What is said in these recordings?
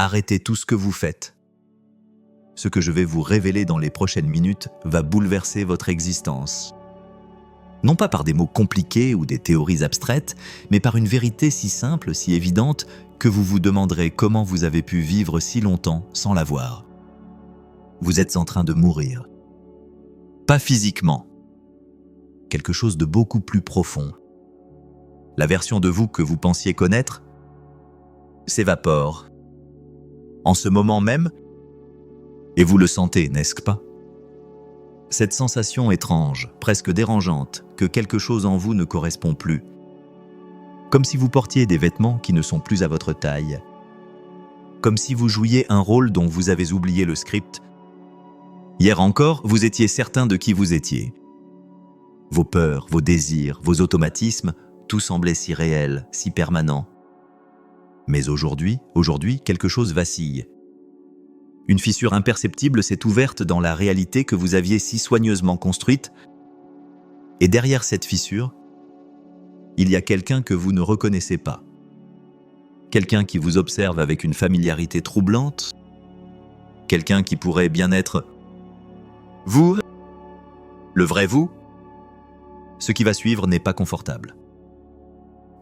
arrêtez tout ce que vous faites. Ce que je vais vous révéler dans les prochaines minutes va bouleverser votre existence. Non pas par des mots compliqués ou des théories abstraites, mais par une vérité si simple, si évidente, que vous vous demanderez comment vous avez pu vivre si longtemps sans la voir. Vous êtes en train de mourir. Pas physiquement. Quelque chose de beaucoup plus profond. La version de vous que vous pensiez connaître s'évapore. En ce moment même, et vous le sentez, n'est-ce pas? Cette sensation étrange, presque dérangeante, que quelque chose en vous ne correspond plus. Comme si vous portiez des vêtements qui ne sont plus à votre taille. Comme si vous jouiez un rôle dont vous avez oublié le script. Hier encore, vous étiez certain de qui vous étiez. Vos peurs, vos désirs, vos automatismes, tout semblait si réel, si permanent. Mais aujourd'hui, quelque chose vacille. Une fissure imperceptible s'est ouverte dans la réalité que vous aviez si soigneusement construite, et derrière cette fissure, il y a quelqu'un que vous ne reconnaissez pas. Quelqu'un qui vous observe avec une familiarité troublante, quelqu'un qui pourrait bien être vous, le vrai vous. Ce qui va suivre n'est pas confortable.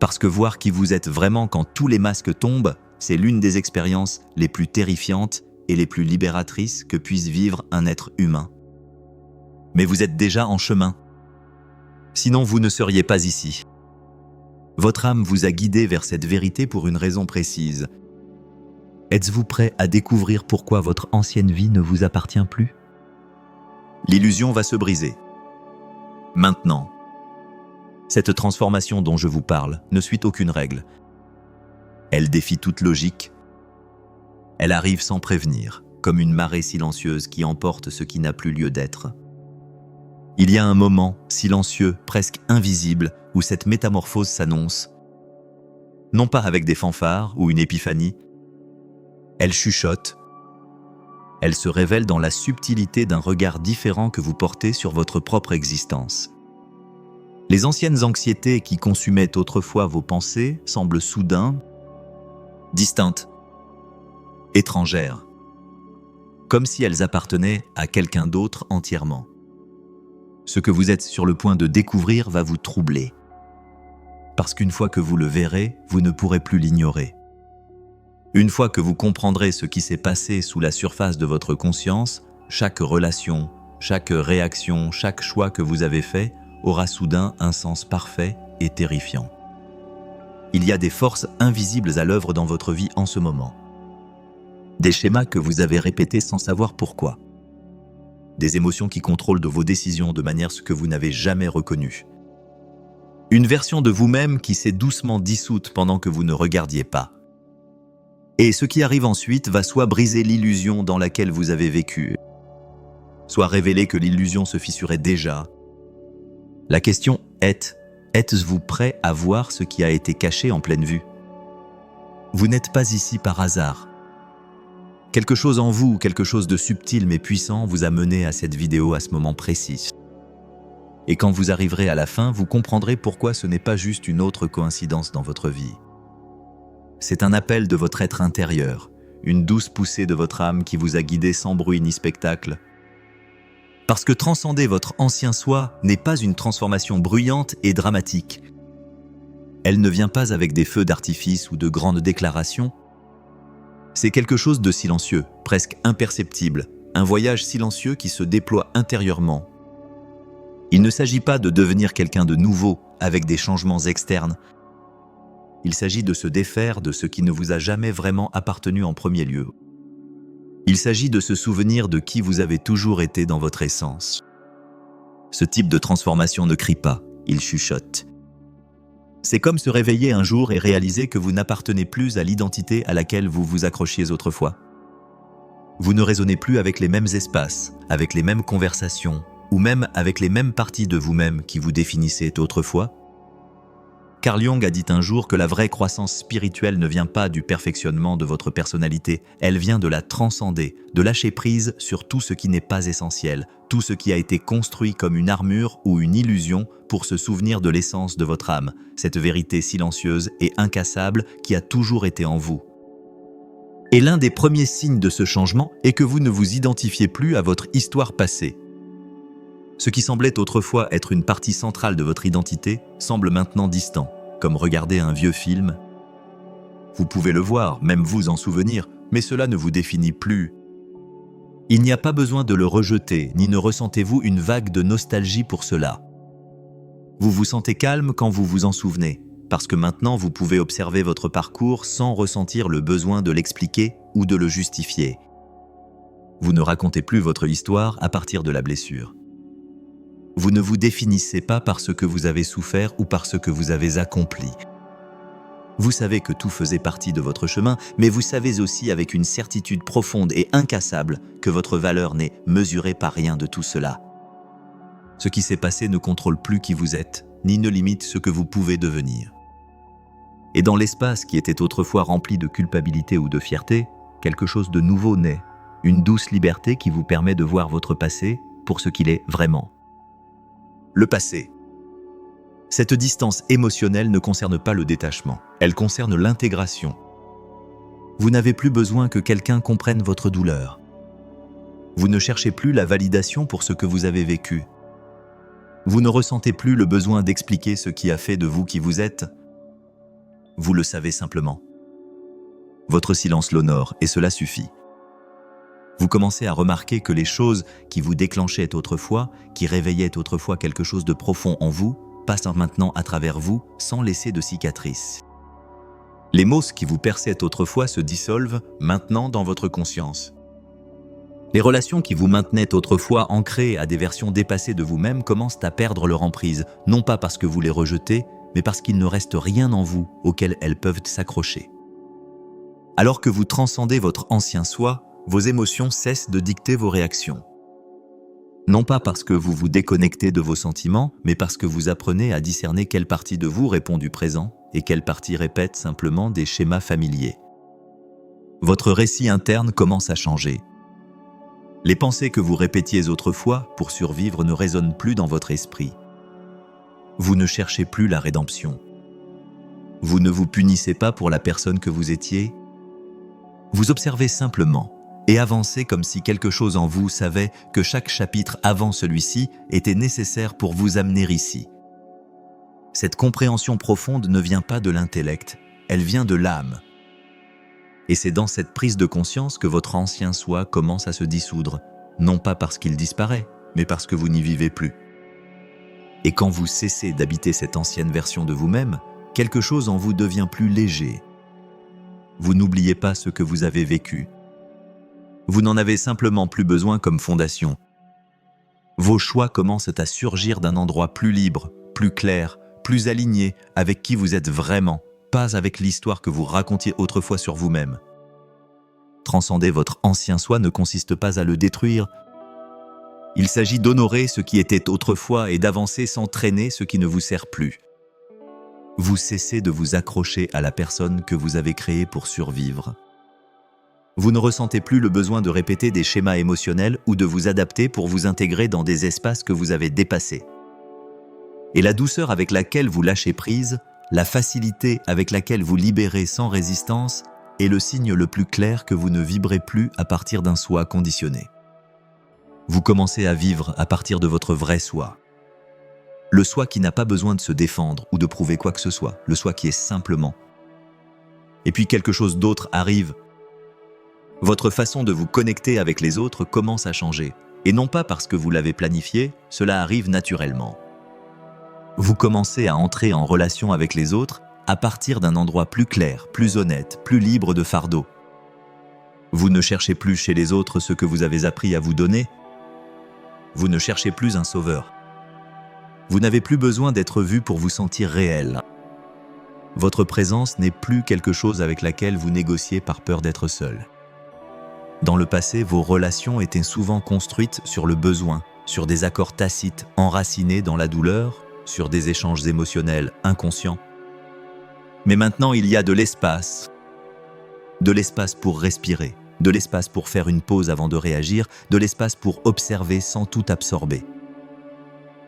Parce que voir qui vous êtes vraiment quand tous les masques tombent, c'est l'une des expériences les plus terrifiantes et les plus libératrices que puisse vivre un être humain. Mais vous êtes déjà en chemin. Sinon, vous ne seriez pas ici. Votre âme vous a guidé vers cette vérité pour une raison précise. Êtes-vous prêt à découvrir pourquoi votre ancienne vie ne vous appartient plus? L'illusion va se briser. Maintenant. Cette transformation dont je vous parle ne suit aucune règle. Elle défie toute logique. Elle arrive sans prévenir, comme une marée silencieuse qui emporte ce qui n'a plus lieu d'être. Il y a un moment silencieux, presque invisible, où cette métamorphose s'annonce. Non pas avec des fanfares ou une épiphanie. Elle chuchote. Elle se révèle dans la subtilité d'un regard différent que vous portez sur votre propre existence. Les anciennes anxiétés qui consumaient autrefois vos pensées semblent soudain distinctes, étrangères, comme si elles appartenaient à quelqu'un d'autre entièrement. Ce que vous êtes sur le point de découvrir va vous troubler, parce qu'une fois que vous le verrez, vous ne pourrez plus l'ignorer. Une fois que vous comprendrez ce qui s'est passé sous la surface de votre conscience, chaque relation, chaque réaction, chaque choix que vous avez fait aura soudain un sens parfait et terrifiant. Il y a des forces invisibles à l'œuvre dans votre vie en ce moment. Des schémas que vous avez répétés sans savoir pourquoi. Des émotions qui contrôlent de vos décisions de manière que vous n'avez jamais reconnue. Une version de vous-même qui s'est doucement dissoute pendant que vous ne regardiez pas. Et ce qui arrive ensuite va soit briser l'illusion dans laquelle vous avez vécu, soit révéler que l'illusion se fissurait déjà. La question est, êtes-vous prêt à voir ce qui a été caché en pleine vue? Vous n'êtes pas ici par hasard. Quelque chose en vous, quelque chose de subtil mais puissant vous a mené à cette vidéo à ce moment précis. Et quand vous arriverez à la fin, vous comprendrez pourquoi ce n'est pas juste une autre coïncidence dans votre vie. C'est un appel de votre être intérieur, une douce poussée de votre âme qui vous a guidé sans bruit ni spectacle. Parce que transcender votre ancien soi n'est pas une transformation bruyante et dramatique. Elle ne vient pas avec des feux d'artifice ou de grandes déclarations. C'est quelque chose de silencieux, presque imperceptible, un voyage silencieux qui se déploie intérieurement. Il ne s'agit pas de devenir quelqu'un de nouveau avec des changements externes. Il s'agit de se défaire de ce qui ne vous a jamais vraiment appartenu en premier lieu. Il s'agit de se souvenir de qui vous avez toujours été dans votre essence. Ce type de transformation ne crie pas, il chuchote. C'est comme se réveiller un jour et réaliser que vous n'appartenez plus à l'identité à laquelle vous vous accrochiez autrefois. Vous ne résonnez plus avec les mêmes espaces, avec les mêmes conversations, ou même avec les mêmes parties de vous-même qui vous définissaient autrefois. Carl Jung a dit un jour que la vraie croissance spirituelle ne vient pas du perfectionnement de votre personnalité, elle vient de la transcender, de lâcher prise sur tout ce qui n'est pas essentiel, tout ce qui a été construit comme une armure ou une illusion pour se souvenir de l'essence de votre âme, cette vérité silencieuse et incassable qui a toujours été en vous. Et l'un des premiers signes de ce changement est que vous ne vous identifiez plus à votre histoire passée. Ce qui semblait autrefois être une partie centrale de votre identité semble maintenant distant, comme regarder un vieux film. Vous pouvez le voir, même vous en souvenir, mais cela ne vous définit plus. Il n'y a pas besoin de le rejeter, ni ne ressentez-vous une vague de nostalgie pour cela. Vous vous sentez calme quand vous vous en souvenez, parce que maintenant vous pouvez observer votre parcours sans ressentir le besoin de l'expliquer ou de le justifier. Vous ne racontez plus votre histoire à partir de la blessure. Vous ne vous définissez pas par ce que vous avez souffert ou par ce que vous avez accompli. Vous savez que tout faisait partie de votre chemin, mais vous savez aussi avec une certitude profonde et incassable que votre valeur n'est mesurée par rien de tout cela. Ce qui s'est passé ne contrôle plus qui vous êtes, ni ne limite ce que vous pouvez devenir. Et dans l'espace qui était autrefois rempli de culpabilité ou de fierté, quelque chose de nouveau naît, une douce liberté qui vous permet de voir votre passé pour ce qu'il est vraiment. Le passé. Cette distance émotionnelle ne concerne pas le détachement, elle concerne l'intégration. Vous n'avez plus besoin que quelqu'un comprenne votre douleur. Vous ne cherchez plus la validation pour ce que vous avez vécu. Vous ne ressentez plus le besoin d'expliquer ce qui a fait de vous qui vous êtes. Vous le savez simplement. Votre silence l'honore et cela suffit. Vous commencez à remarquer que les choses qui vous déclenchaient autrefois, qui réveillaient autrefois quelque chose de profond en vous, passent maintenant à travers vous sans laisser de cicatrices. Les mots qui vous perçaient autrefois se dissolvent maintenant dans votre conscience. Les relations qui vous maintenaient autrefois ancrées à des versions dépassées de vous-même commencent à perdre leur emprise, non pas parce que vous les rejetez, mais parce qu'il ne reste rien en vous auquel elles peuvent s'accrocher. Alors que vous transcendez votre ancien soi, vos émotions cessent de dicter vos réactions. Non pas parce que vous vous déconnectez de vos sentiments, mais parce que vous apprenez à discerner quelle partie de vous répond du présent et quelle partie répète simplement des schémas familiers. Votre récit interne commence à changer. Les pensées que vous répétiez autrefois pour survivre ne résonnent plus dans votre esprit. Vous ne cherchez plus la rédemption. Vous ne vous punissez pas pour la personne que vous étiez. Vous observez simplement et avancez comme si quelque chose en vous savait que chaque chapitre avant celui-ci était nécessaire pour vous amener ici. Cette compréhension profonde ne vient pas de l'intellect, elle vient de l'âme. Et c'est dans cette prise de conscience que votre ancien soi commence à se dissoudre, non pas parce qu'il disparaît, mais parce que vous n'y vivez plus. Et quand vous cessez d'habiter cette ancienne version de vous-même, quelque chose en vous devient plus léger. Vous n'oubliez pas ce que vous avez vécu. Vous n'en avez simplement plus besoin comme fondation. Vos choix commencent à surgir d'un endroit plus libre, plus clair, plus aligné avec qui vous êtes vraiment, pas avec l'histoire que vous racontiez autrefois sur vous-même. Transcender votre ancien soi ne consiste pas à le détruire. Il s'agit d'honorer ce qui était autrefois et d'avancer sans traîner ce qui ne vous sert plus. Vous cessez de vous accrocher à la personne que vous avez créée pour survivre. Vous ne ressentez plus le besoin de répéter des schémas émotionnels ou de vous adapter pour vous intégrer dans des espaces que vous avez dépassés. Et la douceur avec laquelle vous lâchez prise, la facilité avec laquelle vous libérez sans résistance est le signe le plus clair que vous ne vibrez plus à partir d'un soi conditionné. Vous commencez à vivre à partir de votre vrai soi. Le soi qui n'a pas besoin de se défendre ou de prouver quoi que ce soit, le soi qui est simplement. Et puis quelque chose d'autre arrive. Votre façon de vous connecter avec les autres commence à changer. Et non pas parce que vous l'avez planifié, cela arrive naturellement. Vous commencez à entrer en relation avec les autres à partir d'un endroit plus clair, plus honnête, plus libre de fardeau. Vous ne cherchez plus chez les autres ce que vous avez appris à vous donner. Vous ne cherchez plus un sauveur. Vous n'avez plus besoin d'être vu pour vous sentir réel. Votre présence n'est plus quelque chose avec laquelle vous négociez par peur d'être seul. Dans le passé, vos relations étaient souvent construites sur le besoin, sur des accords tacites enracinés dans la douleur, sur des échanges émotionnels inconscients. Mais maintenant, il y a de l'espace pour respirer, de l'espace pour faire une pause avant de réagir, de l'espace pour observer sans tout absorber.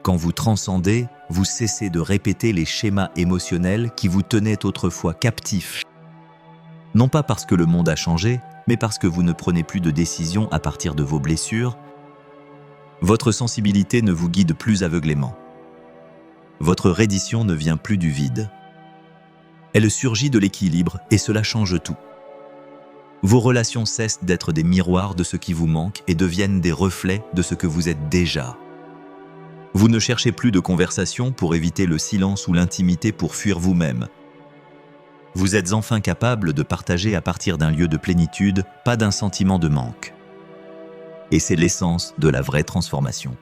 Quand vous transcendez, vous cessez de répéter les schémas émotionnels qui vous tenaient autrefois captifs. Non pas parce que le monde a changé, mais parce que vous ne prenez plus de décisions à partir de vos blessures. Votre sensibilité ne vous guide plus aveuglément. Votre reddition ne vient plus du vide. Elle surgit de l'équilibre et cela change tout. Vos relations cessent d'être des miroirs de ce qui vous manque et deviennent des reflets de ce que vous êtes déjà. Vous ne cherchez plus de conversation pour éviter le silence ou l'intimité pour fuir vous-même. Vous êtes enfin capable de partager à partir d'un lieu de plénitude, pas d'un sentiment de manque. Et c'est l'essence de la vraie transformation.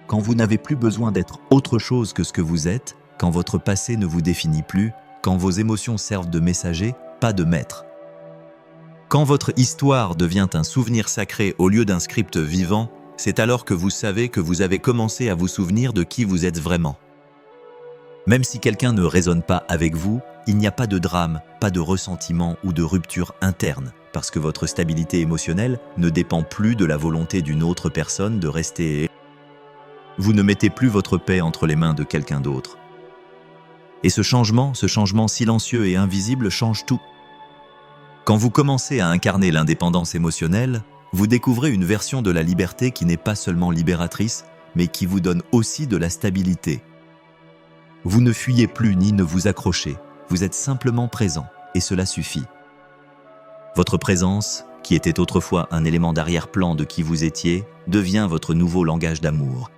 Quand vous n'avez plus besoin d'être autre chose que ce que vous êtes, quand votre passé ne vous définit plus, quand vos émotions servent de messager, pas de maître. Quand votre histoire devient un souvenir sacré au lieu d'un script vivant, c'est alors que vous savez que vous avez commencé à vous souvenir de qui vous êtes vraiment. Même si quelqu'un ne résonne pas avec vous, il n'y a pas de drame, pas de ressentiment ou de rupture interne, parce que votre stabilité émotionnelle ne dépend plus de la volonté d'une autre personne de rester. Vous ne mettez plus votre paix entre les mains de quelqu'un d'autre. Et ce changement silencieux et invisible change tout. Quand vous commencez à incarner l'indépendance émotionnelle, vous découvrez une version de la liberté qui n'est pas seulement libératrice, mais qui vous donne aussi de la stabilité. Vous ne fuyez plus ni ne vous accrochez, vous êtes simplement présent, et cela suffit. Votre présence, qui était autrefois un élément d'arrière-plan de qui vous étiez, devient votre nouveau langage d'amour.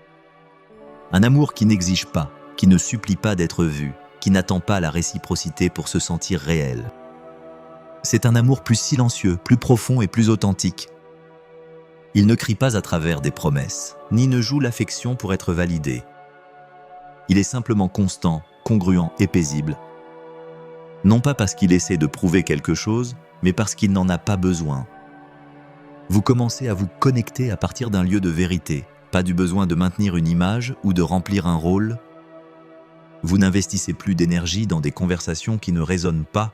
Un amour qui n'exige pas, qui ne supplie pas d'être vu, qui n'attend pas la réciprocité pour se sentir réel. C'est un amour plus silencieux, plus profond et plus authentique. Il ne crie pas à travers des promesses, ni ne joue l'affection pour être validé. Il est simplement constant, congruent et paisible. Non pas parce qu'il essaie de prouver quelque chose, mais parce qu'il n'en a pas besoin. Vous commencez à vous connecter à partir d'un lieu de vérité, pas du besoin de maintenir une image ou de remplir un rôle. Vous n'investissez plus d'énergie dans des conversations qui ne résonnent pas.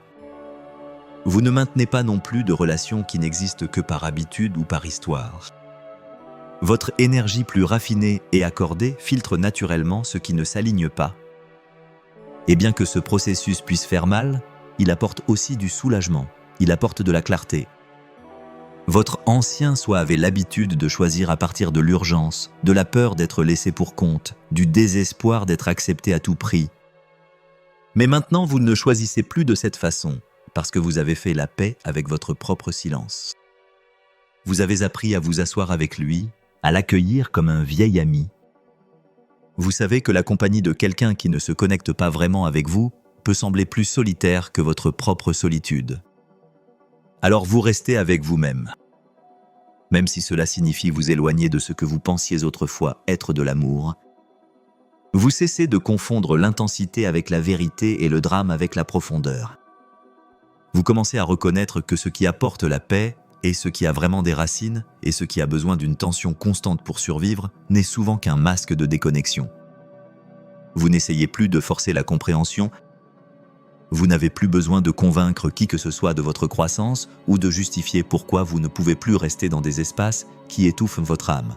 Vous ne maintenez pas non plus de relations qui n'existent que par habitude ou par histoire. Votre énergie plus raffinée et accordée filtre naturellement ce qui ne s'aligne pas. Et bien que ce processus puisse faire mal, il apporte aussi du soulagement, il apporte de la clarté. Votre ancien soi avait l'habitude de choisir à partir de l'urgence, de la peur d'être laissé pour compte, du désespoir d'être accepté à tout prix. Mais maintenant, vous ne choisissez plus de cette façon, parce que vous avez fait la paix avec votre propre silence. Vous avez appris à vous asseoir avec lui, à l'accueillir comme un vieil ami. Vous savez que la compagnie de quelqu'un qui ne se connecte pas vraiment avec vous peut sembler plus solitaire que votre propre solitude. Alors vous restez avec vous-même. Même si cela signifie vous éloigner de ce que vous pensiez autrefois être de l'amour, vous cessez de confondre l'intensité avec la vérité et le drame avec la profondeur. Vous commencez à reconnaître que ce qui apporte la paix et ce qui a vraiment des racines et ce qui a besoin d'une tension constante pour survivre n'est souvent qu'un masque de déconnexion. Vous n'essayez plus de forcer la compréhension. Vous n'avez plus besoin de convaincre qui que ce soit de votre croissance ou de justifier pourquoi vous ne pouvez plus rester dans des espaces qui étouffent votre âme.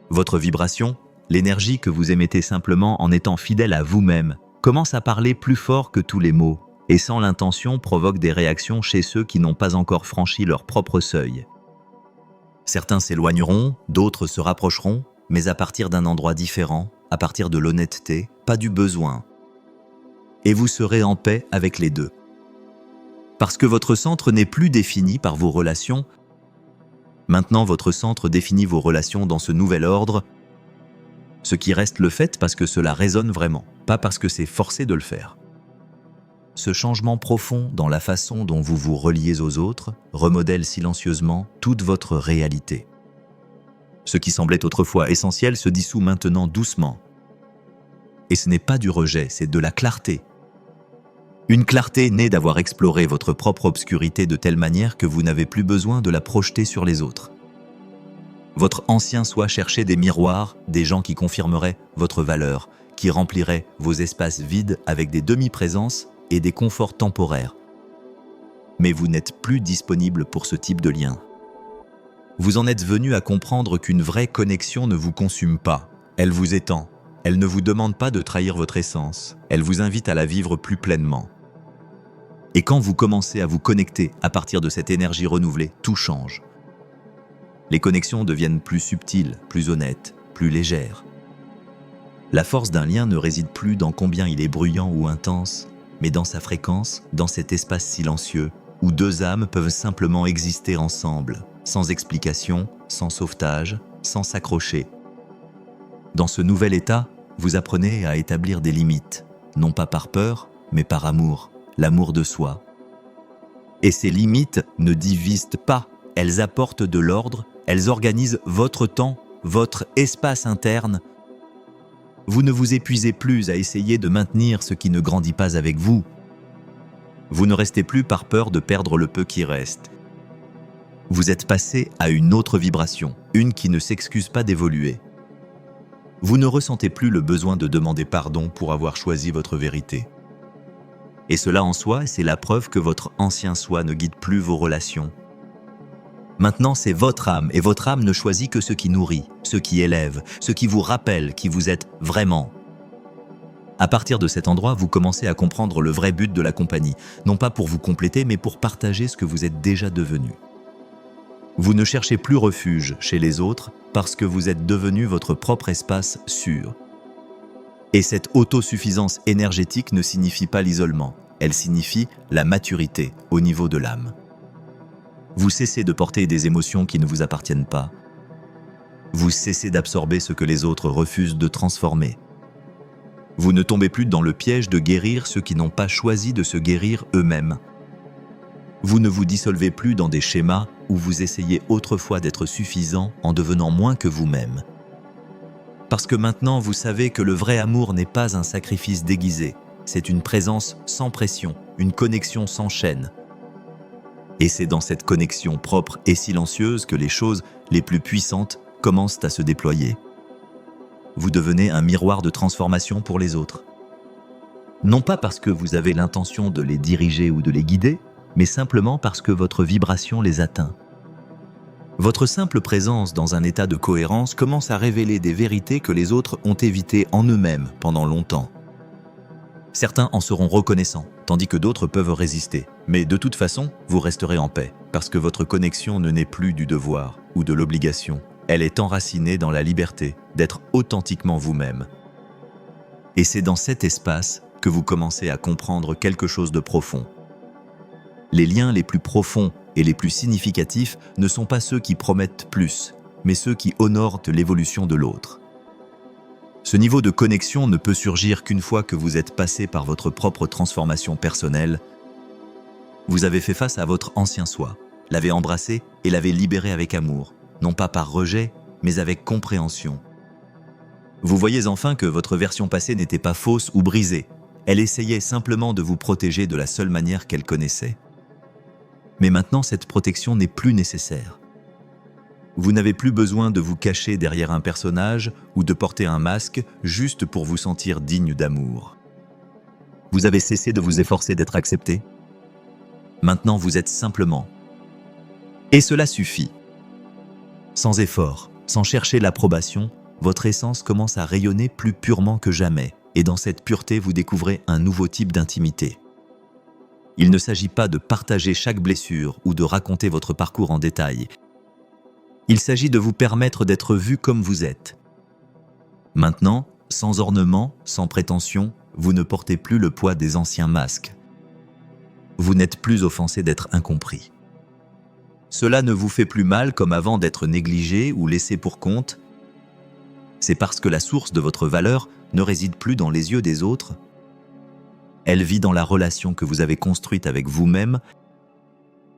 Votre vibration, l'énergie que vous émettez simplement en étant fidèle à vous-même, commence à parler plus fort que tous les mots et sans l'intention provoque des réactions chez ceux qui n'ont pas encore franchi leur propre seuil. Certains s'éloigneront, d'autres se rapprocheront, mais à partir d'un endroit différent, à partir de l'honnêteté, pas du besoin. Et vous serez en paix avec les deux. Parce que votre centre n'est plus défini par vos relations. Maintenant, votre centre définit vos relations dans ce nouvel ordre. Ce qui reste le fait parce que cela résonne vraiment, pas parce que c'est forcé de le faire. Ce changement profond dans la façon dont vous vous reliez aux autres remodèle silencieusement toute votre réalité. Ce qui semblait autrefois essentiel se dissout maintenant doucement. Et ce n'est pas du rejet, c'est de la clarté. Une clarté née d'avoir exploré votre propre obscurité de telle manière que vous n'avez plus besoin de la projeter sur les autres. Votre ancien soi cherchait des miroirs, des gens qui confirmeraient votre valeur, qui rempliraient vos espaces vides avec des demi-présences et des conforts temporaires. Mais vous n'êtes plus disponible pour ce type de lien. Vous en êtes venu à comprendre qu'une vraie connexion ne vous consume pas, elle vous étend. Elle ne vous demande pas de trahir votre essence, elle vous invite à la vivre plus pleinement. Et quand vous commencez à vous connecter à partir de cette énergie renouvelée, tout change. Les connexions deviennent plus subtiles, plus honnêtes, plus légères. La force d'un lien ne réside plus dans combien il est bruyant ou intense, mais dans sa fréquence, dans cet espace silencieux où deux âmes peuvent simplement exister ensemble, sans explication, sans sauvetage, sans s'accrocher. Dans ce nouvel état, vous apprenez à établir des limites, non pas par peur, mais par amour, l'amour de soi. Et ces limites ne divisent pas, elles apportent de l'ordre, elles organisent votre temps, votre espace interne. Vous ne vous épuisez plus à essayer de maintenir ce qui ne grandit pas avec vous. Vous ne restez plus par peur de perdre le peu qui reste. Vous êtes passé à une autre vibration, une qui ne s'excuse pas d'évoluer. Vous ne ressentez plus le besoin de demander pardon pour avoir choisi votre vérité. Et cela en soi, c'est la preuve que votre ancien soi ne guide plus vos relations. Maintenant, c'est votre âme, et votre âme ne choisit que ce qui nourrit, ce qui élève, ce qui vous rappelle qui vous êtes vraiment. À partir de cet endroit, vous commencez à comprendre le vrai but de la compagnie, non pas pour vous compléter, mais pour partager ce que vous êtes déjà devenu. Vous ne cherchez plus refuge chez les autres parce que vous êtes devenu votre propre espace sûr. Et cette autosuffisance énergétique ne signifie pas l'isolement, elle signifie la maturité au niveau de l'âme. Vous cessez de porter des émotions qui ne vous appartiennent pas. Vous cessez d'absorber ce que les autres refusent de transformer. Vous ne tombez plus dans le piège de guérir ceux qui n'ont pas choisi de se guérir eux-mêmes. Vous ne vous dissolvez plus dans des schémas où vous essayez autrefois d'être suffisant en devenant moins que vous-même. Parce que maintenant vous savez que le vrai amour n'est pas un sacrifice déguisé, c'est une présence sans pression, une connexion sans chaîne. Et c'est dans cette connexion propre et silencieuse que les choses les plus puissantes commencent à se déployer. Vous devenez un miroir de transformation pour les autres. Non pas parce que vous avez l'intention de les diriger ou de les guider, mais simplement parce que votre vibration les atteint. Votre simple présence dans un état de cohérence commence à révéler des vérités que les autres ont évitées en eux-mêmes pendant longtemps. Certains en seront reconnaissants, tandis que d'autres peuvent résister. Mais de toute façon, vous resterez en paix, parce que votre connexion ne naît plus du devoir ou de l'obligation. Elle est enracinée dans la liberté d'être authentiquement vous-même. Et c'est dans cet espace que vous commencez à comprendre quelque chose de profond. Les liens les plus profonds et les plus significatifs ne sont pas ceux qui promettent plus, mais ceux qui honorent l'évolution de l'autre. Ce niveau de connexion ne peut surgir qu'une fois que vous êtes passé par votre propre transformation personnelle. Vous avez fait face à votre ancien soi, l'avez embrassé et l'avez libéré avec amour, non pas par rejet, mais avec compréhension. Vous voyez enfin que votre version passée n'était pas fausse ou brisée, elle essayait simplement de vous protéger de la seule manière qu'elle connaissait. Mais maintenant, cette protection n'est plus nécessaire. Vous n'avez plus besoin de vous cacher derrière un personnage ou de porter un masque juste pour vous sentir digne d'amour. Vous avez cessé de vous efforcer d'être accepté. Maintenant, vous êtes simplement. Et cela suffit. Sans effort, sans chercher l'approbation, votre essence commence à rayonner plus purement que jamais. Et dans cette pureté, vous découvrez un nouveau type d'intimité. Il ne s'agit pas de partager chaque blessure ou de raconter votre parcours en détail. Il s'agit de vous permettre d'être vu comme vous êtes. Maintenant, sans ornement, sans prétention, vous ne portez plus le poids des anciens masques. Vous n'êtes plus offensé d'être incompris. Cela ne vous fait plus mal comme avant d'être négligé ou laissé pour compte. C'est parce que la source de votre valeur ne réside plus dans les yeux des autres. Elle vit dans la relation que vous avez construite avec vous-même,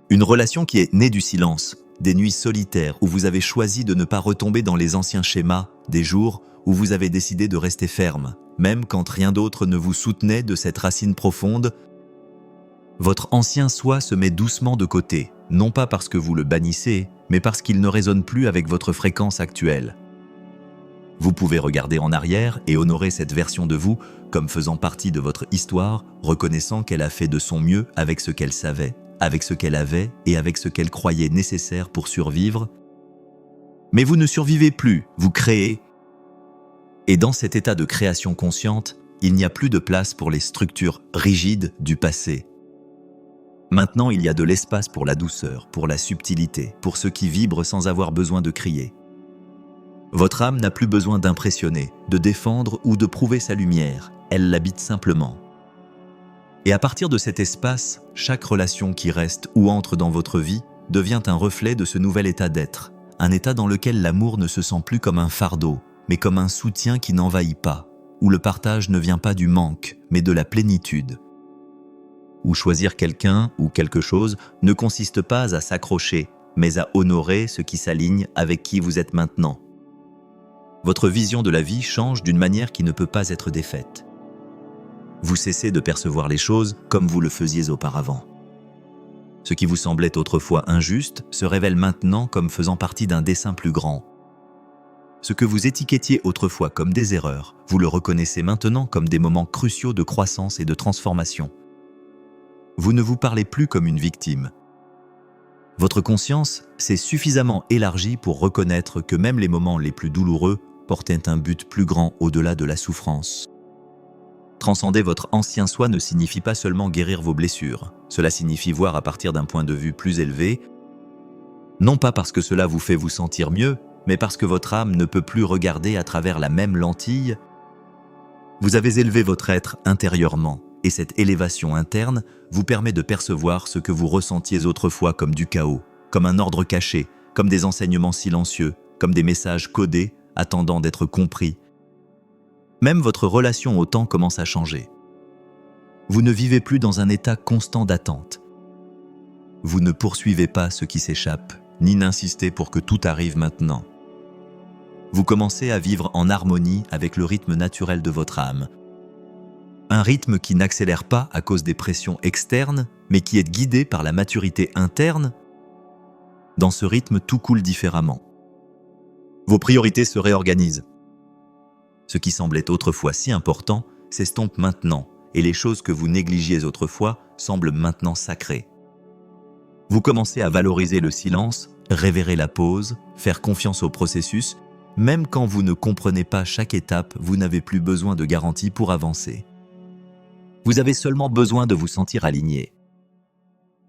une relation qui est née du silence, des nuits solitaires où vous avez choisi de ne pas retomber dans les anciens schémas, des jours où vous avez décidé de rester ferme, même quand rien d'autre ne vous soutenait de cette racine profonde. Votre ancien soi se met doucement de côté, non pas parce que vous le bannissez, mais parce qu'il ne résonne plus avec votre fréquence actuelle. Vous pouvez regarder en arrière et honorer cette version de vous comme faisant partie de votre histoire, reconnaissant qu'elle a fait de son mieux avec ce qu'elle savait, avec ce qu'elle avait et avec ce qu'elle croyait nécessaire pour survivre. Mais vous ne survivez plus, vous créez. Et dans cet état de création consciente, il n'y a plus de place pour les structures rigides du passé. Maintenant, il y a de l'espace pour la douceur, pour la subtilité, pour ce qui vibre sans avoir besoin de crier. Votre âme n'a plus besoin d'impressionner, de défendre ou de prouver sa lumière, elle l'habite simplement. Et à partir de cet espace, chaque relation qui reste ou entre dans votre vie devient un reflet de ce nouvel état d'être, un état dans lequel l'amour ne se sent plus comme un fardeau, mais comme un soutien qui n'envahit pas, où le partage ne vient pas du manque, mais de la plénitude. Où choisir quelqu'un ou quelque chose ne consiste pas à s'accrocher, mais à honorer ce qui s'aligne avec qui vous êtes maintenant. Votre vision de la vie change d'une manière qui ne peut pas être défaite. Vous cessez de percevoir les choses comme vous le faisiez auparavant. Ce qui vous semblait autrefois injuste se révèle maintenant comme faisant partie d'un dessein plus grand. Ce que vous étiquettiez autrefois comme des erreurs, vous le reconnaissez maintenant comme des moments cruciaux de croissance et de transformation. Vous ne vous parlez plus comme une victime. Votre conscience s'est suffisamment élargie pour reconnaître que même les moments les plus douloureux portaient un but plus grand au-delà de la souffrance. Transcender votre ancien soi ne signifie pas seulement guérir vos blessures. Cela signifie voir à partir d'un point de vue plus élevé, non pas parce que cela vous fait vous sentir mieux, mais parce que votre âme ne peut plus regarder à travers la même lentille. Vous avez élevé votre être intérieurement, et cette élévation interne vous permet de percevoir ce que vous ressentiez autrefois comme du chaos, comme un ordre caché, comme des enseignements silencieux, comme des messages codés attendant d'être compris. Même votre relation au temps commence à changer. Vous ne vivez plus dans un état constant d'attente. Vous ne poursuivez pas ce qui s'échappe, ni n'insistez pour que tout arrive maintenant. Vous commencez à vivre en harmonie avec le rythme naturel de votre âme. Un rythme qui n'accélère pas à cause des pressions externes, mais qui est guidé par la maturité interne. Dans ce rythme, tout coule différemment. Vos priorités se réorganisent. Ce qui semblait autrefois si important s'estompe maintenant, et les choses que vous négligiez autrefois semblent maintenant sacrées. Vous commencez à valoriser le silence, révérer la pause, faire confiance au processus. Même quand vous ne comprenez pas chaque étape, vous n'avez plus besoin de garanties pour avancer. Vous avez seulement besoin de vous sentir aligné.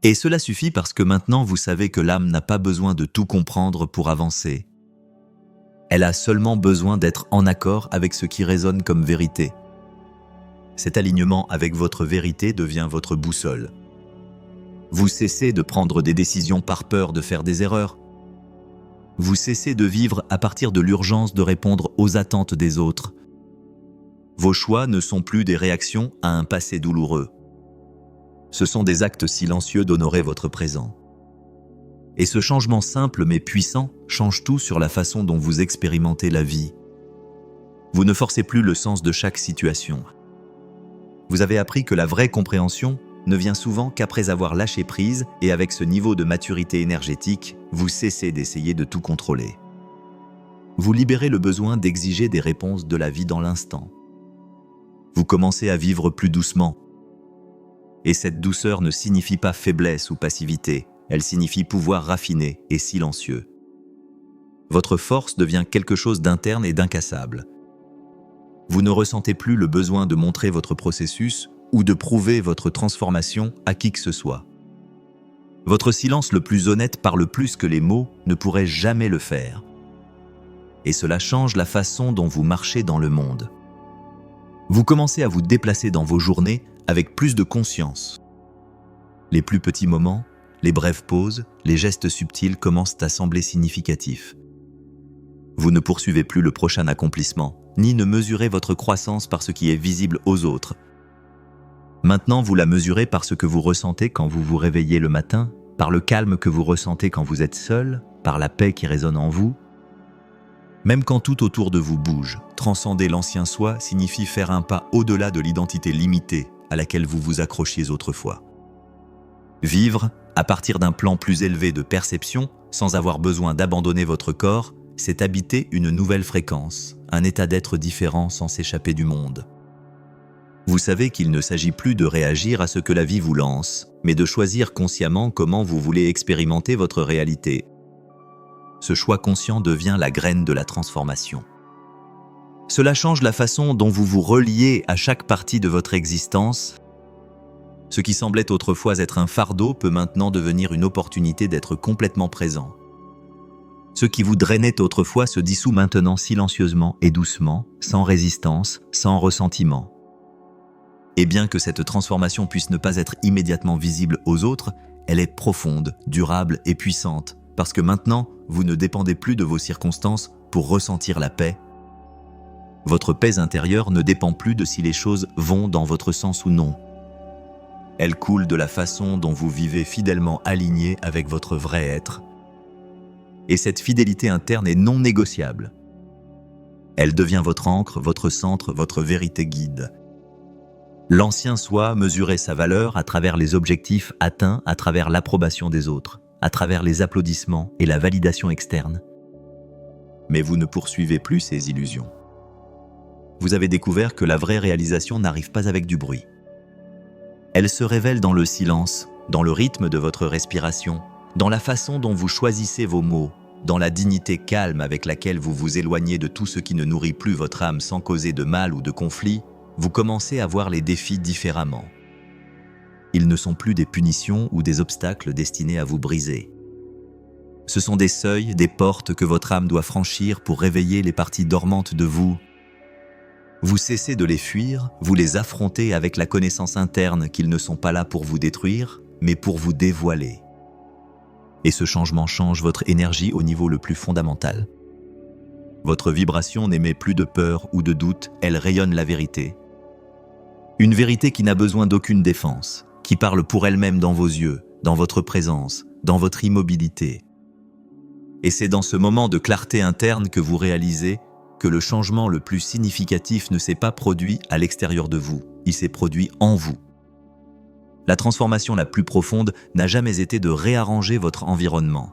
Et cela suffit parce que maintenant vous savez que l'âme n'a pas besoin de tout comprendre pour avancer. Elle a seulement besoin d'être en accord avec ce qui résonne comme vérité. Cet alignement avec votre vérité devient votre boussole. Vous cessez de prendre des décisions par peur de faire des erreurs. Vous cessez de vivre à partir de l'urgence de répondre aux attentes des autres. Vos choix ne sont plus des réactions à un passé douloureux. Ce sont des actes silencieux d'honorer votre présent. Et ce changement simple mais puissant change tout sur la façon dont vous expérimentez la vie. Vous ne forcez plus le sens de chaque situation. Vous avez appris que la vraie compréhension ne vient souvent qu'après avoir lâché prise, et avec ce niveau de maturité énergétique, vous cessez d'essayer de tout contrôler. Vous libérez le besoin d'exiger des réponses de la vie dans l'instant. Vous commencez à vivre plus doucement. Et cette douceur ne signifie pas faiblesse ou passivité, elle signifie pouvoir raffiné et silencieux. Votre force devient quelque chose d'interne et d'incassable. Vous ne ressentez plus le besoin de montrer votre processus ou de prouver votre transformation à qui que ce soit. Votre silence le plus honnête parle plus que les mots ne pourraient jamais le faire. Et cela change la façon dont vous marchez dans le monde. Vous commencez à vous déplacer dans vos journées avec plus de conscience. Les plus petits moments, les brèves pauses, les gestes subtils commencent à sembler significatifs. Vous ne poursuivez plus le prochain accomplissement, ni ne mesurez votre croissance par ce qui est visible aux autres. Maintenant, vous la mesurez par ce que vous ressentez quand vous vous réveillez le matin, par le calme que vous ressentez quand vous êtes seul, par la paix qui résonne en vous. Même quand tout autour de vous bouge, transcender l'ancien soi signifie faire un pas au-delà de l'identité limitée à laquelle vous vous accrochiez autrefois. Vivre, à partir d'un plan plus élevé de perception, sans avoir besoin d'abandonner votre corps, c'est habiter une nouvelle fréquence, un état d'être différent sans s'échapper du monde. Vous savez qu'il ne s'agit plus de réagir à ce que la vie vous lance, mais de choisir consciemment comment vous voulez expérimenter votre réalité. Ce choix conscient devient la graine de la transformation. Cela change la façon dont vous vous reliez à chaque partie de votre existence. Ce qui semblait autrefois être un fardeau peut maintenant devenir une opportunité d'être complètement présent. Ce qui vous drainait autrefois se dissout maintenant silencieusement et doucement, sans résistance, sans ressentiment. Et bien que cette transformation puisse ne pas être immédiatement visible aux autres, elle est profonde, durable et puissante, parce que maintenant, vous ne dépendez plus de vos circonstances pour ressentir la paix. Votre paix intérieure ne dépend plus de si les choses vont dans votre sens ou non. Elle coule de la façon dont vous vivez fidèlement aligné avec votre vrai être. Et cette fidélité interne est non négociable. Elle devient votre ancre, votre centre, votre vérité guide. L'ancien soi mesurait sa valeur à travers les objectifs atteints, à travers l'approbation des autres, à travers les applaudissements et la validation externe. Mais vous ne poursuivez plus ces illusions. Vous avez découvert que la vraie réalisation n'arrive pas avec du bruit. Elle se révèle dans le silence, dans le rythme de votre respiration, dans la façon dont vous choisissez vos mots, dans la dignité calme avec laquelle vous vous éloignez de tout ce qui ne nourrit plus votre âme sans causer de mal ou de conflit. Vous commencez à voir les défis différemment. Ils ne sont plus des punitions ou des obstacles destinés à vous briser. Ce sont des seuils, des portes que votre âme doit franchir pour réveiller les parties dormantes de vous. Vous cessez de les fuir, vous les affrontez avec la connaissance interne qu'ils ne sont pas là pour vous détruire, mais pour vous dévoiler. Et ce changement change votre énergie au niveau le plus fondamental. Votre vibration n'émet plus de peur ou de doute, elle rayonne la vérité. Une vérité qui n'a besoin d'aucune défense, qui parle pour elle-même dans vos yeux, dans votre présence, dans votre immobilité. Et c'est dans ce moment de clarté interne que vous réalisez que le changement le plus significatif ne s'est pas produit à l'extérieur de vous, il s'est produit en vous. La transformation la plus profonde n'a jamais été de réarranger votre environnement.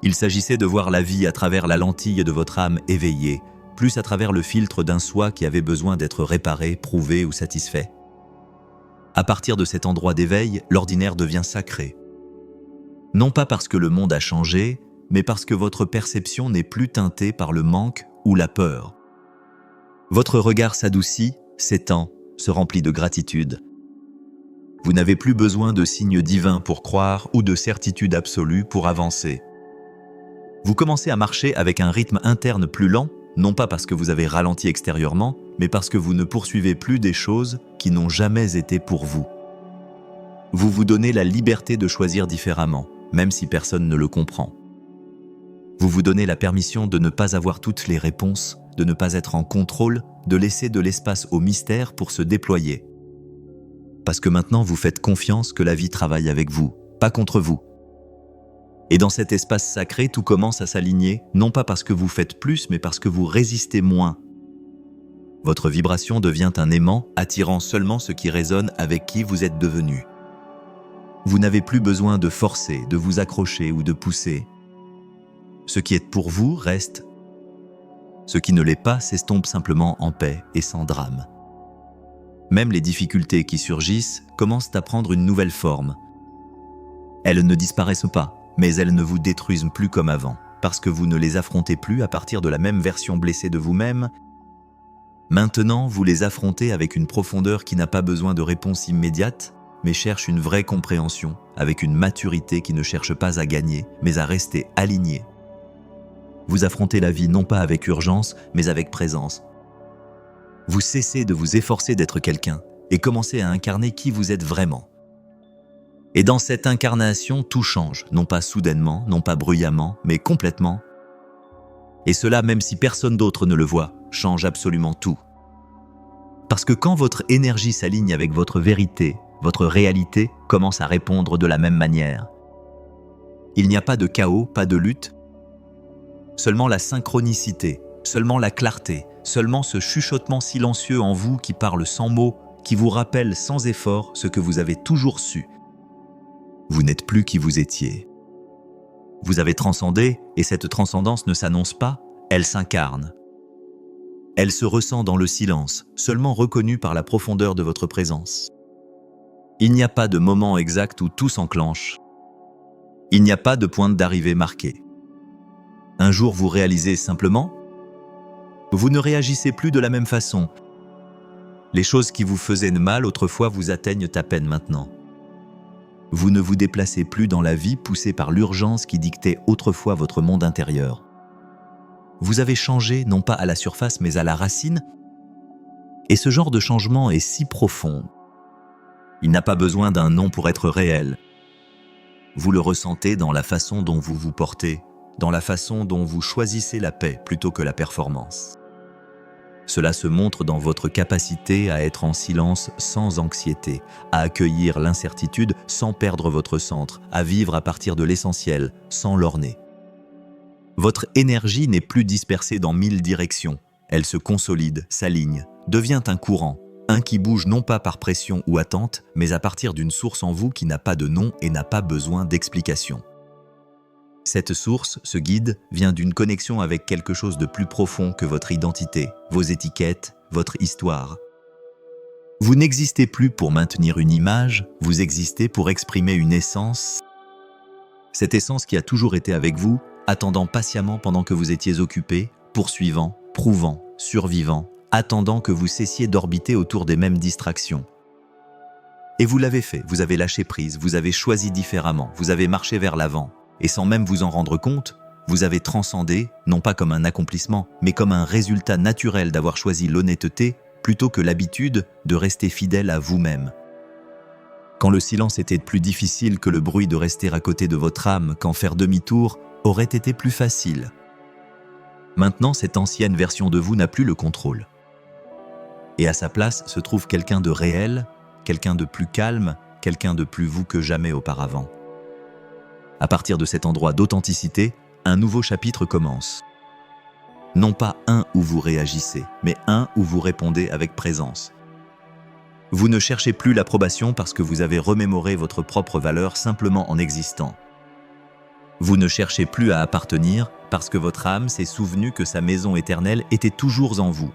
Il s'agissait de voir la vie à travers la lentille de votre âme éveillée, plus à travers le filtre d'un soi qui avait besoin d'être réparé, prouvé ou satisfait. À partir de cet endroit d'éveil, l'ordinaire devient sacré. Non pas parce que le monde a changé, mais parce que votre perception n'est plus teintée par le manque ou la peur. Votre regard s'adoucit, s'étend, se remplit de gratitude. Vous n'avez plus besoin de signes divins pour croire ou de certitude absolue pour avancer. Vous commencez à marcher avec un rythme interne plus lent, non pas parce que vous avez ralenti extérieurement, mais parce que vous ne poursuivez plus des choses qui n'ont jamais été pour vous. Vous vous donnez la liberté de choisir différemment, même si personne ne le comprend. Vous vous donnez la permission de ne pas avoir toutes les réponses, de ne pas être en contrôle, de laisser de l'espace au mystère pour se déployer. Parce que maintenant vous faites confiance que la vie travaille avec vous, pas contre vous. Et dans cet espace sacré, tout commence à s'aligner, non pas parce que vous faites plus, mais parce que vous résistez moins. Votre vibration devient un aimant, attirant seulement ce qui résonne avec qui vous êtes devenu. Vous n'avez plus besoin de forcer, de vous accrocher ou de pousser. Ce qui est pour vous reste. Ce qui ne l'est pas s'estompe simplement en paix et sans drame. Même les difficultés qui surgissent commencent à prendre une nouvelle forme. Elles ne disparaissent pas, mais elles ne vous détruisent plus comme avant, parce que vous ne les affrontez plus à partir de la même version blessée de vous-même. Maintenant, vous les affrontez avec une profondeur qui n'a pas besoin de réponse immédiate, mais cherche une vraie compréhension, avec une maturité qui ne cherche pas à gagner, mais à rester alignée. Vous affrontez la vie non pas avec urgence, mais avec présence. Vous cessez de vous efforcer d'être quelqu'un et commencez à incarner qui vous êtes vraiment. Et dans cette incarnation, tout change, non pas soudainement, non pas bruyamment, mais complètement. Et cela, même si personne d'autre ne le voit, change absolument tout. Parce que quand votre énergie s'aligne avec votre vérité, votre réalité commence à répondre de la même manière. Il n'y a pas de chaos, pas de lutte, seulement la synchronicité, seulement la clarté, seulement ce chuchotement silencieux en vous qui parle sans mots, qui vous rappelle sans effort ce que vous avez toujours su. Vous n'êtes plus qui vous étiez. Vous avez transcendé, et cette transcendance ne s'annonce pas, elle s'incarne. Elle se ressent dans le silence, seulement reconnue par la profondeur de votre présence. Il n'y a pas de moment exact où tout s'enclenche. Il n'y a pas de pointe d'arrivée marquée. Un jour vous réalisez simplement, vous ne réagissez plus de la même façon. Les choses qui vous faisaient mal autrefois vous atteignent à peine maintenant. Vous ne vous déplacez plus dans la vie poussé par l'urgence qui dictait autrefois votre monde intérieur. Vous avez changé non pas à la surface mais à la racine. Et ce genre de changement est si profond. Il n'a pas besoin d'un nom pour être réel. Vous le ressentez dans la façon dont vous vous portez, dans la façon dont vous choisissez la paix plutôt que la performance. Cela se montre dans votre capacité à être en silence sans anxiété, à accueillir l'incertitude sans perdre votre centre, à vivre à partir de l'essentiel sans lorgner. Votre énergie n'est plus dispersée dans 1000 directions. Elle se consolide, s'aligne, devient un courant, un qui bouge non pas par pression ou attente, mais à partir d'une source en vous qui n'a pas de nom et n'a pas besoin d'explication. Cette source, ce guide, vient d'une connexion avec quelque chose de plus profond que votre identité, vos étiquettes, votre histoire. Vous n'existez plus pour maintenir une image, vous existez pour exprimer une essence. Cette essence qui a toujours été avec vous, attendant patiemment pendant que vous étiez occupé, poursuivant, prouvant, survivant, attendant que vous cessiez d'orbiter autour des mêmes distractions. Et vous l'avez fait, vous avez lâché prise, vous avez choisi différemment, vous avez marché vers l'avant. Et sans même vous en rendre compte, vous avez transcendé, non pas comme un accomplissement, mais comme un résultat naturel d'avoir choisi l'honnêteté plutôt que l'habitude de rester fidèle à vous-même. Quand le silence était plus difficile que le bruit de rester à côté de votre âme, quand faire demi-tour aurait été plus facile. Maintenant, cette ancienne version de vous n'a plus le contrôle. Et à sa place se trouve quelqu'un de réel, quelqu'un de plus calme, quelqu'un de plus vous que jamais auparavant. À partir de cet endroit d'authenticité, un nouveau chapitre commence. Non pas un où vous réagissez, mais un où vous répondez avec présence. Vous ne cherchez plus l'approbation parce que vous avez remémoré votre propre valeur simplement en existant. Vous ne cherchez plus à appartenir parce que votre âme s'est souvenue que sa maison éternelle était toujours en vous.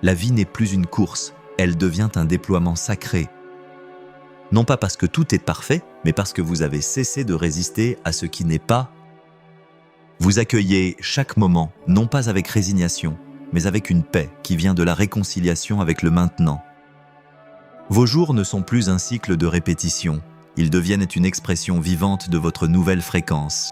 La vie n'est plus une course, elle devient un déploiement sacré. Non pas parce que tout est parfait, mais parce que vous avez cessé de résister à ce qui n'est pas. Vous accueillez chaque moment, non pas avec résignation, mais avec une paix qui vient de la réconciliation avec le maintenant. Vos jours ne sont plus un cycle de répétition, ils deviennent une expression vivante de votre nouvelle fréquence.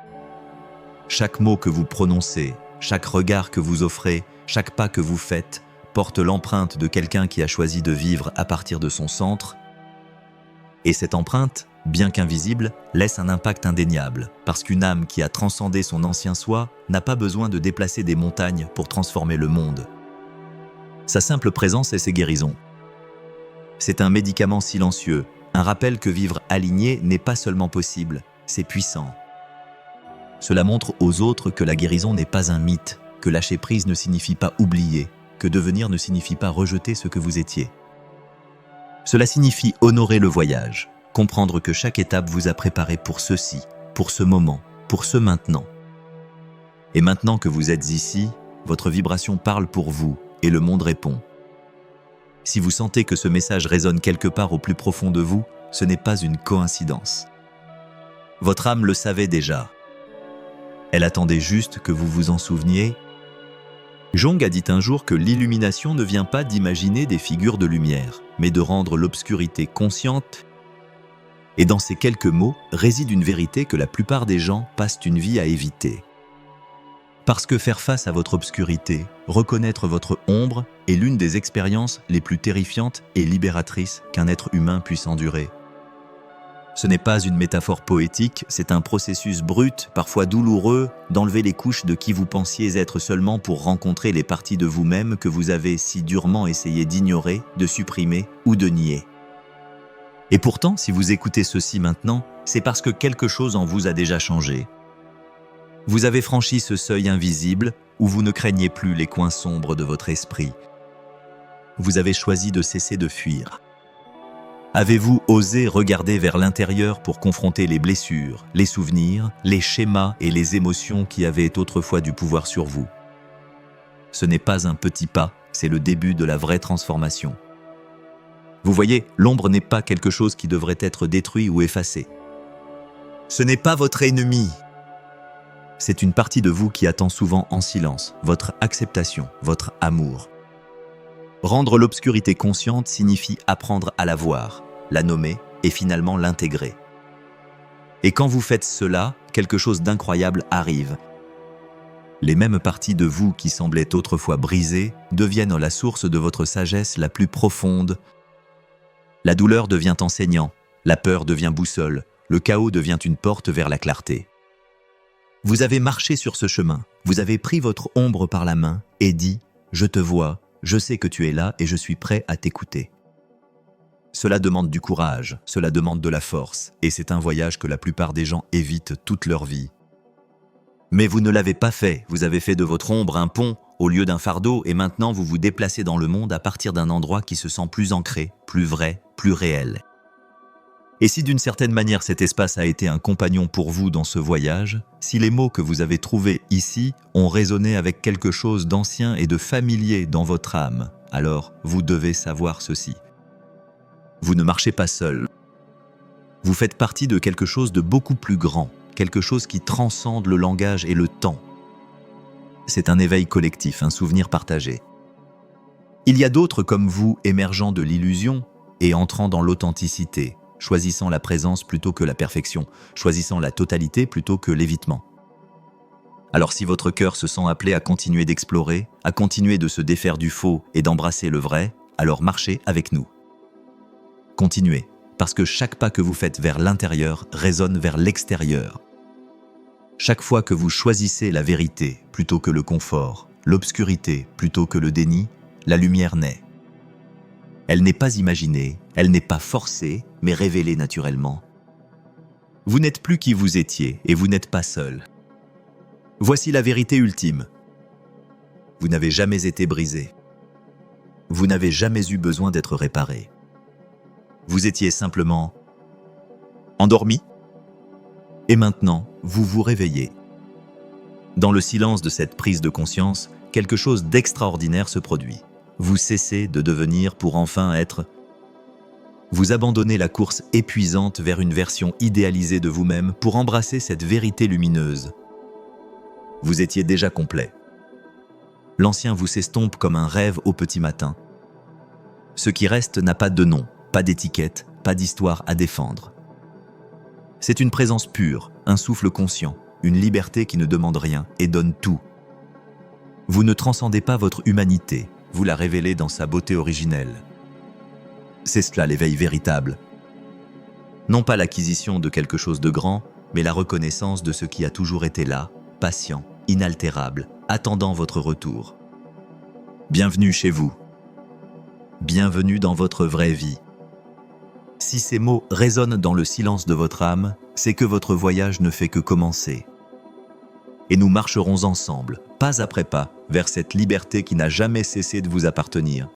Chaque mot que vous prononcez, chaque regard que vous offrez, chaque pas que vous faites, porte l'empreinte de quelqu'un qui a choisi de vivre à partir de son centre. Et cette empreinte, bien qu'invisible, laisse un impact indéniable, parce qu'une âme qui a transcendé son ancien soi n'a pas besoin de déplacer des montagnes pour transformer le monde. Sa simple présence est ses guérisons. C'est un médicament silencieux, un rappel que vivre aligné n'est pas seulement possible, c'est puissant. Cela montre aux autres que la guérison n'est pas un mythe, que lâcher prise ne signifie pas oublier, que devenir ne signifie pas rejeter ce que vous étiez. Cela signifie honorer le voyage, comprendre que chaque étape vous a préparé pour ceci, pour ce moment, pour ce maintenant. Et maintenant que vous êtes ici, votre vibration parle pour vous et le monde répond. Si vous sentez que ce message résonne quelque part au plus profond de vous, ce n'est pas une coïncidence. Votre âme le savait déjà. Elle attendait juste que vous vous en souveniez. Jung a dit un jour que l'illumination ne vient pas d'imaginer des figures de lumière, mais de rendre l'obscurité consciente. Et dans ces quelques mots réside une vérité que la plupart des gens passent une vie à éviter. Parce que faire face à votre obscurité, reconnaître votre ombre est l'une des expériences les plus terrifiantes et libératrices qu'un être humain puisse endurer. Ce n'est pas une métaphore poétique, c'est un processus brut, parfois douloureux, d'enlever les couches de qui vous pensiez être seulement pour rencontrer les parties de vous-même que vous avez si durement essayé d'ignorer, de supprimer ou de nier. Et pourtant, si vous écoutez ceci maintenant, c'est parce que quelque chose en vous a déjà changé. Vous avez franchi ce seuil invisible où vous ne craignez plus les coins sombres de votre esprit. Vous avez choisi de cesser de fuir. Avez-vous osé regarder vers l'intérieur pour confronter les blessures, les souvenirs, les schémas et les émotions qui avaient autrefois du pouvoir sur vous? Ce n'est pas un petit pas, c'est le début de la vraie transformation. Vous voyez, l'ombre n'est pas quelque chose qui devrait être détruit ou effacé. Ce n'est pas votre ennemi. C'est une partie de vous qui attend souvent en silence, votre acceptation, votre amour. Rendre l'obscurité consciente signifie apprendre à la voir, la nommer et finalement l'intégrer. Et quand vous faites cela, quelque chose d'incroyable arrive. Les mêmes parties de vous qui semblaient autrefois brisées deviennent la source de votre sagesse la plus profonde. La douleur devient enseignant, la peur devient boussole, le chaos devient une porte vers la clarté. Vous avez marché sur ce chemin, vous avez pris votre ombre par la main et dit « Je te vois, je sais que tu es là et je suis prêt à t'écouter ». Cela demande du courage, cela demande de la force, et c'est un voyage que la plupart des gens évitent toute leur vie. Mais vous ne l'avez pas fait, vous avez fait de votre ombre un pont au lieu d'un fardeau et maintenant vous vous déplacez dans le monde à partir d'un endroit qui se sent plus ancré, plus vrai, plus réel. Et si d'une certaine manière cet espace a été un compagnon pour vous dans ce voyage, si les mots que vous avez trouvés ici ont résonné avec quelque chose d'ancien et de familier dans votre âme, alors vous devez savoir ceci. Vous ne marchez pas seul. Vous faites partie de quelque chose de beaucoup plus grand, quelque chose qui transcende le langage et le temps. C'est un éveil collectif, un souvenir partagé. Il y a d'autres comme vous émergeant de l'illusion et entrant dans l'authenticité, choisissant la présence plutôt que la perfection, choisissant la totalité plutôt que l'évitement. Alors si votre cœur se sent appelé à continuer d'explorer, à continuer de se défaire du faux et d'embrasser le vrai, alors marchez avec nous. Continuez, parce que chaque pas que vous faites vers l'intérieur résonne vers l'extérieur. Chaque fois que vous choisissez la vérité plutôt que le confort, l'obscurité plutôt que le déni, la lumière naît. Elle n'est pas imaginée, elle n'est pas forcée, mais révélée naturellement. Vous n'êtes plus qui vous étiez et vous n'êtes pas seul. Voici la vérité ultime. Vous n'avez jamais été brisé. Vous n'avez jamais eu besoin d'être réparé. Vous étiez simplement endormi. Et maintenant, vous vous réveillez. Dans le silence de cette prise de conscience, quelque chose d'extraordinaire se produit. Vous cessez de devenir pour enfin être. Vous abandonnez la course épuisante vers une version idéalisée de vous-même pour embrasser cette vérité lumineuse. Vous étiez déjà complet. L'ancien vous s'estompe comme un rêve au petit matin. Ce qui reste n'a pas de nom, pas d'étiquette, pas d'histoire à défendre. C'est une présence pure, un souffle conscient, une liberté qui ne demande rien et donne tout. Vous ne transcendez pas votre humanité, vous la révélez dans sa beauté originelle. C'est cela l'éveil véritable. Non pas l'acquisition de quelque chose de grand, mais la reconnaissance de ce qui a toujours été là, patient, inaltérable, attendant votre retour. Bienvenue chez vous. Bienvenue dans votre vraie vie. Si ces mots résonnent dans le silence de votre âme, c'est que votre voyage ne fait que commencer. Et nous marcherons ensemble, pas après pas, vers cette liberté qui n'a jamais cessé de vous appartenir.